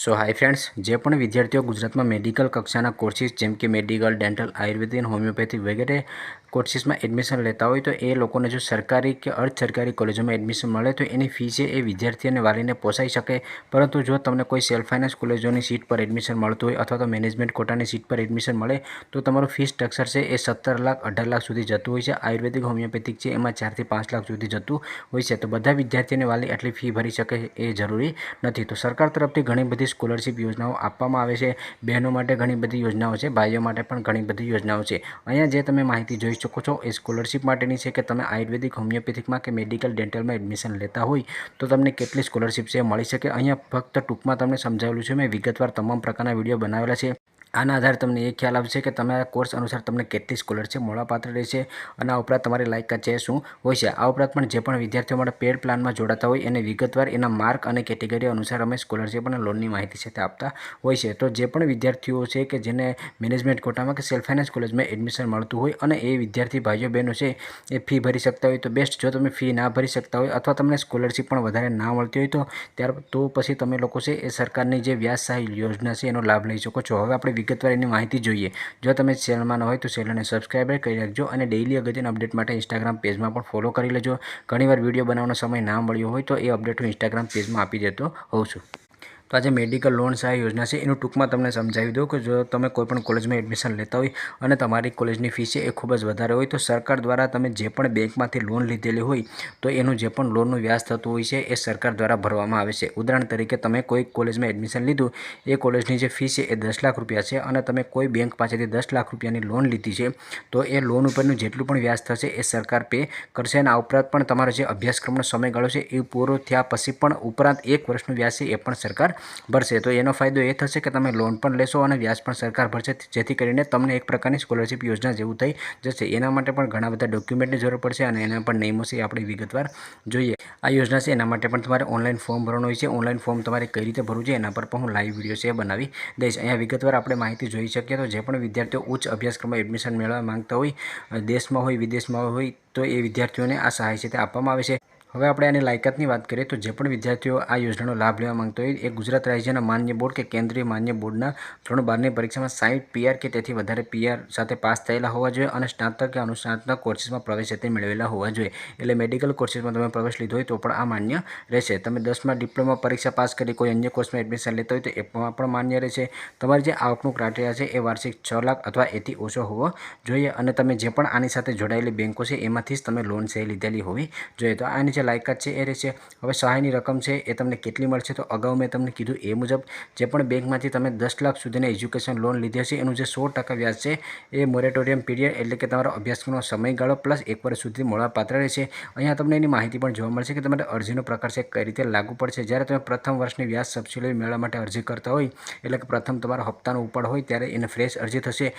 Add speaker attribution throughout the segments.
Speaker 1: સો hi friends, જે પણ વિદ્યાર્થીઓ ગુજરાતમાં મેડિકલ કક્ષાના કોર્સિસ જેમ કે મેડિકલ, ડેન્ટલ, આયુર્વેદિક, હોમિયોપેથી વગેરે કોર્સિસમાં એડમિશન લેતા હોય તો એ લોકોને જો સરકારી કે અર્ધ સરકારી કોલેજોમાં એડમિશન મળે તો એની ફી છે એ વિદ્યાર્થી અને વાલીને પોસાઈ શકે. પરંતુ જો તમને કોઈ સેલ્ફ ફાઇનાન્સ કોલેજોની સીટ પર એડમિશન મળતું હોય અથવા તો મેનેજમેન્ટ કોટાની સીટ પર એડમિશન મળે તો તમારું ફી સ્ટ્રક્ચર છે એ 17 લાખ 18 લાખ સુધી જતું હોય છે. આયુર્વેદિક, હોમિયોપેથિક છે એમાં 4 થી 5 લાખ સુધી જતું હોય છે. તો બધા વિદ્યાર્થી અને વાલી આટલી ફી ભરી શકે એ જરૂરી નથી. તો સરકાર તરફથી ઘણી બધી સ્કોલરશિપ યોજનાઓ આપવામાં આવે છે. બહેનો માટે ઘણી બધી યોજનાઓ છે, ભાઈઓ માટે પણ ઘણી બધી યોજનાઓ છે. અહીંયા જે તમે માહિતી જોઈ શકો છો એ સ્કોલરશિપ માટેની છે કે તમે આયુર્વેદિક, હોમિયોપેથિકમાં કે મેડિકલ, ડેન્ટલમાં એડમિશન લેતા હોય તો તમને કેટલી સ્કોલરશિપ છે મળી શકે. અહીંયા ફક્ત ટૂંકમાં તમને સમજાવેલું છે. મેં વિગતવાર તમામ પ્રકારના વિડીયો બનાવેલા છે. આના આધારે તમને એ ખ્યાલ આવશે કે તમારા કોર્સ અનુસાર તમને કેટલી સ્કોલરશિપ મળવાપાત્ર રહેશે અને આ ઉપરાંત તમારી લાયકાત છે શું હોય છે. આ ઉપરાંત પણ જે પણ વિદ્યાર્થીઓ માટે પેડ પ્લાનમાં જોડાતા હોય એને વિગતવાર એના માર્ક અને કેટેગરી અનુસાર અમે સ્કોલરશિપ અને લોનની માહિતી છે તે આપતા હોય છે. તો જે પણ વિદ્યાર્થીઓ છે કે જેને મેનેજમેન્ટ કોટામાં કે સેલ્ફ ફાઇનાન્સ કોલેજમાં એડમિશન મળતું હોય અને એ વિદ્યાર્થી ભાઈઓ બહેનો છે એ ફી ભરી શકતા હોય તો બેસ્ટ. જો તમે ફી ના ભરી શકતા હોય અથવા તમને સ્કોલરશિપ પણ વધારે ના મળતી હોય તો પછી તમે લોકો છે એ સરકારની જે વ્યાજ સહાય યોજના છે એનો લાભ લઈ શકો છો. હવે આપણે વિગતવાર એની માહિતી જોઈએ. જો તમે ચેનલમાં ન હોય તો ચેનલને સબસ્ક્રાઈબ કરી રાખજો અને ડેઇલી અગત્યના અપડેટ માટે ઇન્સ્ટાગ્રામ પેજમાં પણ ફોલો કરી લેજો. ઘણીવાર વિડીયો બનાવવાનો સમય ના મળ્યો હોય તો એ અપડેટ હું ઇન્સ્ટાગ્રામ પેજમાં આપી દેતો હોઉં છું. તો આજે મેડિકલ લોન સહાય યોજના છે એનું ટૂંકમાં તમને સમજાવી દઉં કે જો તમે કોઈપણ કોલેજમાં એડમિશન લેતા હોય અને તમારી કોલેજની ફી છે એ ખૂબ જ વધારે હોય તો સરકાર દ્વારા તમે જે પણ બેંકમાંથી લોન લીધેલી હોય તો એનું જે પણ લોનનું વ્યાજ થતું હોય છે એ સરકાર દ્વારા ભરવામાં આવે છે. ઉદાહરણ તરીકે તમે કોઈ કોલેજમાં એડમિશન લીધું, એ કોલેજની જે ફી છે એ 10 લાખ રૂપિયા છે અને તમે કોઈ બેંક પાસેથી 10 લાખ રૂપિયાની લોન લીધી છે તો એ લોન ઉપરનું જેટલું પણ વ્યાજ થશે એ સરકાર પે કરશે. અને આ ઉપરાંત પણ તમારો જે અભ્યાસક્રમનો સમયગાળો છે એ પૂરો થયા પછી પણ ઉપરાંત 1 વર્ષનું વ્યાજ છે એ પણ સરકાર ભરશે. તો એનો ફાયદો એ થશે કે તમે લોન પણ લેશો અને વ્યાજ પણ સરકાર ભરશે, જેથી કરીને તમને એક પ્રકારની સ્કોલરશિપ યોજના જેવું થઈ જશે. એના માટે પણ ઘણા બધા ડોક્યુમેન્ટની જરૂર પડશે અને એના પણ નિયમો છે આપણે વિગતવાર જોઈએ. આ યોજના છે એના માટે પણ તમારે ઓનલાઈન ફોર્મ ભરવાનું હોય છે. ઓનલાઈન ફોર્મ તમારે કઈ રીતે ભરવું છે એના પર પણ હું લાઈવ વિડીયો છે બનાવી દઈશ. અહીંયા વિગતવાર આપણે માહિતી જોઈ શકીએ. તો જે પણ વિદ્યાર્થીઓ ઉચ્ચ અભ્યાસક્રમમાં એડમિશન મેળવવા માંગતા હોય, દેશમાં હોય વિદેશમાં હોય, તો એ વિદ્યાર્થીઓને આ સહાય છે તે આપવામાં આવે છે. હવે આપણે આની લાયકાતની વાત કરીએ તો જે પણ વિદ્યાર્થીઓ આ યોજનાનો લાભ લેવા માંગતા હોય એ ગુજરાત રાજ્યના માન્ય બોર્ડ કે કેન્દ્રીય માન્ય બોર્ડના ધોરણ 12ની પરીક્ષામાં 60 PR કે તેથી વધારે PR સાથે પાસ થયેલા હોવા જોઈએ અને સ્નાતક કે અનુસ્નાતક કોર્સિસમાં પ્રવેશ તે મેળવેલા હોવા જોઈએ. એટલે મેડિકલ કોર્સિસમાં તમે પ્રવેશ લીધો હોય તો પણ આ માન્ય રહેશે. તમે 10માં ડિપ્લોમા પરીક્ષા પાસ કરી કોઈ અન્ય કોર્સમાં એડમિશન લેતા હોય તો એ પણ માન્ય રહેશે. તમારી જે આવકનું ક્રાઇટેરિયા છે એ વાર્ષિક 6 લાખ અથવા એથી ઓછો હોવો જોઈએ અને તમે જે પણ આની સાથે જોડાયેલી બેંકો છે એમાંથી જ તમે લોન છે લીધેલી હોવી જોઈએ. તો આની જે લાયકાત છે એ રહેશે. હવે સહાયની રકમ છે એ તમને કેટલી મળશે તો અગાઉ મેં તમને કીધું એ મુજબ જે પણ બેંકમાંથી તમે 10 લાખ સુધીની એજ્યુકેશન લોન લીધી હશે એનું જે 100% વ્યાજ છે એ મોરેટોરિયમ પીરિયડ એટલે કે તમારો અભ્યાસક્રમનો સમયગાળો પ્લસ 1 વર્ષ સુધી મળવાપાત્ર રહેશે. અહીંયા તમને એની માહિતી પણ જોવા મળશે કે તમારે અરજીનો પ્રકાર છે કઈ રીતે લાગુ પડશે. જ્યારે તમે પ્રથમ વર્ષની વ્યાજ સબસિડી મેળવવા માટે અરજી કરતા હોય એટલે કે પ્રથમ તમારો હપ્તાનો ઉપાડ હોય ત્યારે એને ફ્રેશ અરજી થશે.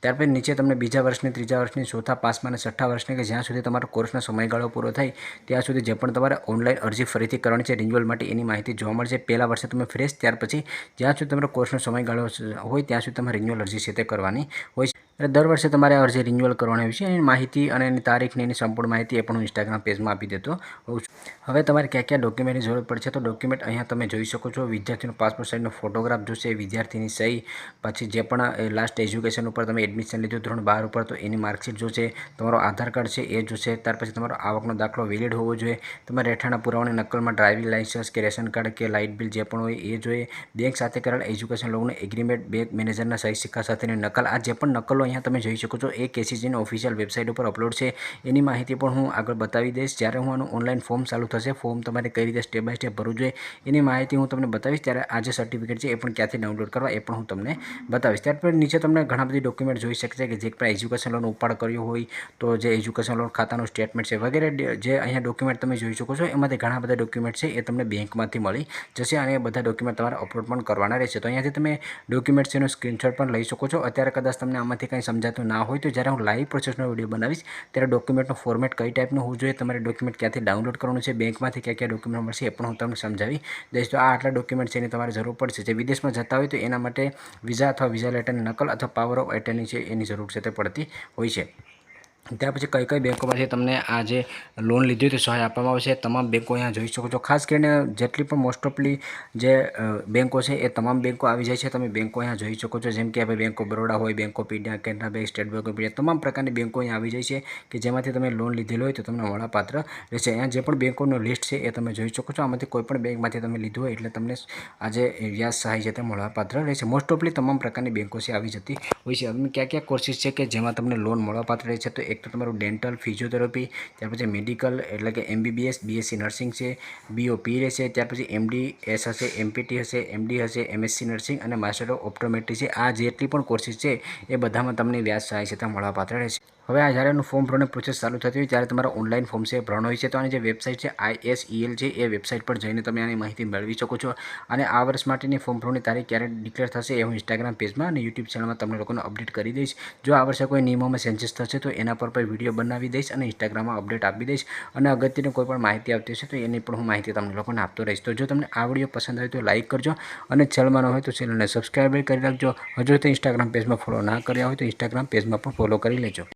Speaker 1: ત્યાર પછી નીચે તમને બીજા વર્ષની, ત્રીજા વર્ષની, ચોથા, પાંચમા અને છઠ્ઠા વર્ષની કે જ્યાં સુધી તમારો કોર્સનો સમયગાળો પૂરો થાય ત્યાં સુધી જે પણ તમારે ઓનલાઈન અરજી ફરીથી કરવાની છે રિન્યુઅલ માટે એની માહિતી જોવા મળશે. પહેલા વર્ષે તમે ફ્રેશ, ત્યાર પછી જ્યાં સુધી તમારો કોર્સનો સમયગાળો હોય ત્યાં સુધી તમારે રિન્યુઅલ અરજી છે તે કરવાની હોય છે. એટલે દર વર્ષે તમારે અરજી રિન્યુઅલ કરવાની હોય છે. એની માહિતી અને એની તારીખની એની સંપૂર્ણ માહિતી એ પણ હું ઇન્સ્ટાગ્રામ પેજમાં આપી દેતો હોઉં છું. હવે તમારે ક્યાં ક્યાં ડોક્યુમેન્ટની જરૂર પડશે તો ડોક્યુમેન્ટ અહીંયા તમે જોઈ શકો છો. વિદ્યાર્થીનો પાસપોર્ટ સાઇઝનો ફોટોગ્રાફ જોશે, વિદ્યાર્થીની સહી, પછી જે પણ લાસ્ટ એજ્યુકેશન ઉપર તમે એડમિશન લીધું ધોરણ 12 ઉપર તો એની માર્કશીટ જોશે, તમારો આધાર કાર્ડ છે એ જોશે, ત્યાર પછી તમારો આવકનો દાખલો વેલિડ હોવો જોઈએ, તમારે રહેઠાણના પુરાવાની નકલમાં ડ્રાઇવિંગ લાઇસન્સ કે રેશન કાર્ડ કે લાઇટ બિલ જે પણ હોય એ જોઈએ, બેંક સાથે કરેલ એજ્યુકેશન લોનનું એગ્રીમેન્ટ, બેંક મેનેજરના સહી સિક્કા સાથેની નકલ. આ જે પણ નકલો અહીંયા તમે જોઈ શકો છો એ KCCની ઓફિશિયલ વેબસાઇટ ઉપર અપલોડ છે. એની માહિતી પણ હું આગળ બતાવી દઈશ. જ્યારે હું આનું ઓનલાઈન ફોર્મ ચાલુ થશે, ફોર્મ તમારે કઈ રીતે સ્ટેપ બાય સ્ટેપ ભરવું જોઈએ એની માહિતી હું તમને બતાવીશ. ત્યારે આ જે સર્ટિફિકેટ છે એ પણ ક્યાંથી ડાઉનલોડ કરવા એ પણ હું તમને બતાવીશ. ત્યાર પછી નીચે તમને ઘણા બધી ડોક્યુમેન્ટ જોઈ શકશે કે જે પણ એજ્યુકેશન લોન ઉપાડ કર્યો હોય તો જે એજ્યુકેશન લોન ખાતાનું સ્ટેટમેન્ટ છે વગેરે જે અહીંયા ડોક્યુમેન્ટ તમે જોઈ શકો છો. એમાંથી ઘણા બધા ડોક્યુમેન્ટ છે એ તમને બેંકમાંથી મળી જશે અને એ બધા ડોક્યુમેન્ટ તમારે અપલોડ પણ કરવાના રહેશે. તો અહીંયાથી તમે ડોક્યુમેન્ટ છે એનો સ્ક્રીનશોટ પણ લઈ શકો છો. અત્યારે કદાચ તમને આમાંથી કંઈ સમજાતું ના હોય તો જ્યારે હું લાઈવ પ્રોસેસનો વિડીયો બનાવીશ ત્યારે ડોક્યુમેન્ટનો ફોર્મેટ કઈ ટાઈપનું હોવું જોઈએ, તમારે ડોક્યુમેન્ટ ક્યાંથી ડાઉનલોડ કરવાનું છે, બેંકમાંથી ક્યાં ક્યાં ડોક્યુમેન્ટ મળશે એ પણ હું તમને સમજાવી દઈશ. તો આ આટલા ડોક્યુમેન્ટ છે એની તમારે જરૂર પડશે. જે વિદેશમાં જતા હોય તો એના માટે વિઝા અથવા વિઝા લેટરની નકલ અથવા પાવર ઓફ એટર્ની છે એની જરૂર છે તે પડતી હોય છે. ત્યાર પછી કઈ બેંકોમાંથી તમને આ જે લોન લીધી હોય તો સહાય આપવામાં આવશે તમામ બેંકો અહીંયા જોઈ શકો છો. ખાસ કરીને જેટલી પણ મોસ્ટ ઓફલી જે બેંકો છે એ તમામ બેંકો આવી જાય છે. તમે બેંકો અહીંયા જોઈ શકો છો, જેમ કે આપણે બેંક ઓફ બરોડા હોય, bank of India, Canara bank, state bank of India, તમામ પ્રકારની બેંકો અહીંયા આવી જાય છે કે જેમાંથી તમે લોન લીધેલી હોય તો તમને મળવાપાત્ર રહેશે. અહીંયા જે પણ બેંકોનું લિસ્ટ છે એ તમે જોઈ શકો છો. આમાંથી કોઈ પણ બેંકમાંથી તમે લીધું હોય એટલે તમને આજે વ્યાજ સહાય છે તે મળવાપાત્ર રહેશે. મોસ્ટ ઓફલી તમામ પ્રકારની બેંકો છે આવી જતી હોય છે. હવે કયા કોર્સિસ છે કે જેમાં તમને લોન મળવાપાત્ર રહે છે, તો એક તો તમારું ડેન્ટલ, ફિઝિયોથેરાપી, ત્યાર પછી મેડિકલ એટલે કે MBBS, BSc નર્સિંગ છે, BOP રહેશે, ત્યાર પછી MDS હશે, MPT હશે, MD હશે, MSc નર્સિંગ અને માસ્ટર ઓફ ઓપ્ટોમેટ્રી છે. આ જેટલી પણ કોર્સિસ છે એ બધામાં તમને વ્યાજ સહાય છે તે મળવાપાત્ર રહેશે. હવે આ જ્યારે એનું ફોર્મ ભરવાની પ્રોસેસ ચાલુ થતી હોય ત્યારે તમારા ઓનલાઈન ફોર્મ છે ભરવાનો હોય છે. તો આની જે વેબસાઇટ છે ISEL છે એ વેબસાઇટ પર જઈને તમે આની માહિતી મેળવી શકો છો. અને આ વર્ષ માટેની ફોર્મ ભરવાની તારીખ ક્યારે ડિક્લેર થશે એ હું ઇન્સ્ટાગ્રામ પેજમાં અને યુટ્યુબ ચેનલમાં તમને લોકોને અપડેટ કરી દઈશ. જો આ વર્ષે કોઈ નિયમોમાં ચેન્જીસ થશે તો એના પર પણ વિડીયો બનાવી દઈશ અને ઇન્સ્ટાગ્રામમાં અપડેટ આપી દઈશ. અને અગત્યની કોઈ પણ માહિતી આવતી હશે તો એની પણ હું માહિતી તમને લોકોને આપતો રહીશ. તો જો તમને આ વિડીયો પસંદ આવે તો લાઇક કરજો અને ચેનલમાં ન હોય તો ચેનલને સબસ્ક્રાઈબ કરી રાખજો. હજુ તો ઇન્સ્ટાગ્રામ પેજમાં ફોલો ના કર્યા હોય તો ઇન્સ્ટાગ્રામ પેજમાં પણ ફોલો કરી લેજો.